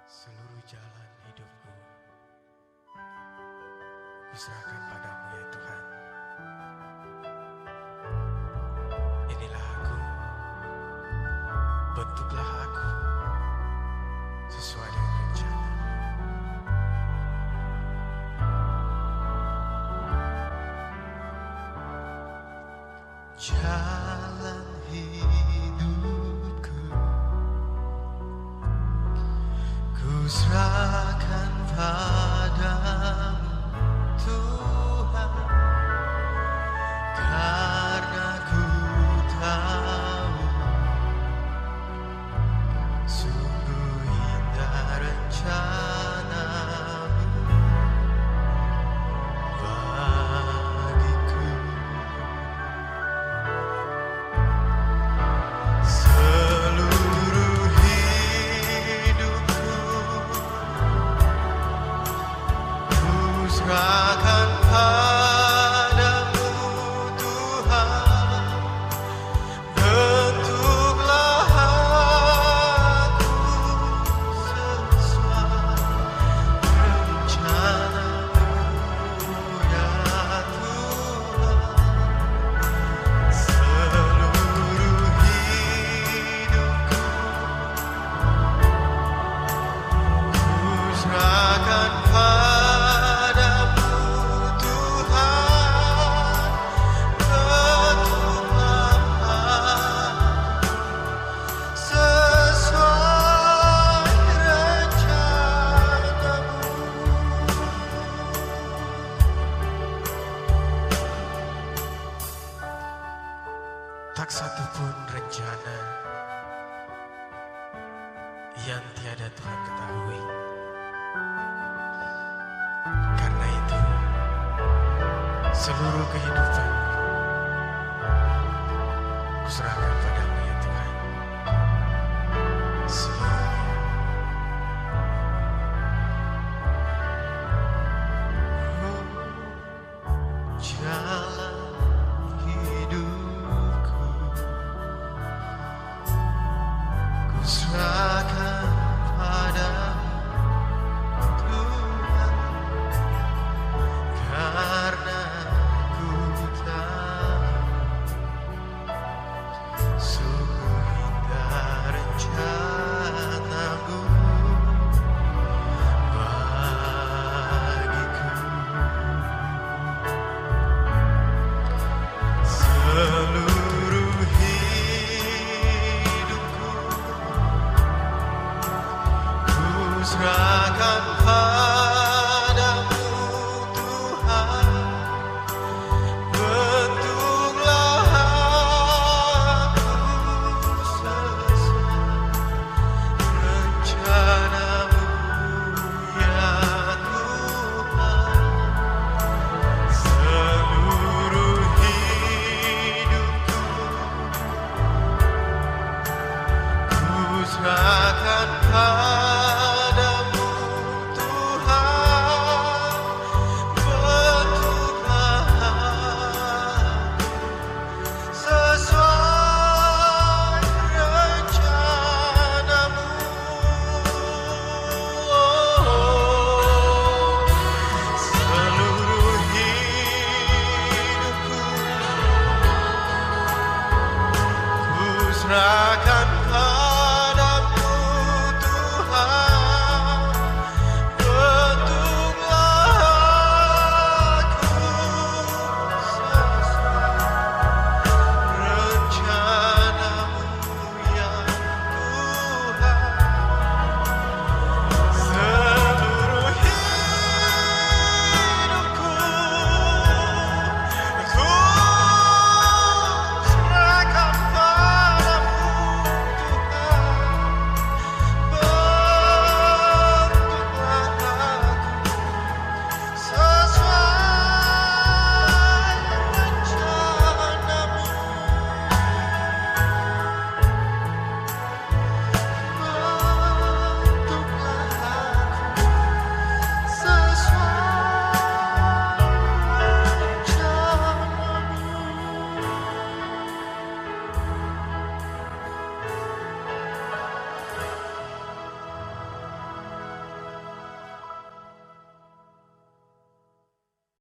Seluruh jalan hidupku kuserahkan padamu ya Tuhan. Inilah aku, bentuklah aku sesuai dengan rencana. Jalan hidupku kuserahkan padamu Tuhan, karena ku tahu sungguh indah rencanamu bagiku. Seluruh hidupku serahkan padamu Tuhan, bentuklah aku sesuai rencanamu ya Tuhan. Seluruh hidupku serahkan tak satupun rencana yang tiada Tuhan ketahui. Karena itu, seluruh kehidupan kuserahkan padamu ya Tuhan. Seluruhnya. Jalan hidupku kuserahkan padamu Tuhan, karena ku tahu sungguh indah rencanamu bagiku. Seluruh hidupku kuserahkan padamu Tuhan, bentuklah aku sesuai rencanamu ya Tuhan. Seluruh hidupku kuserahkan padamu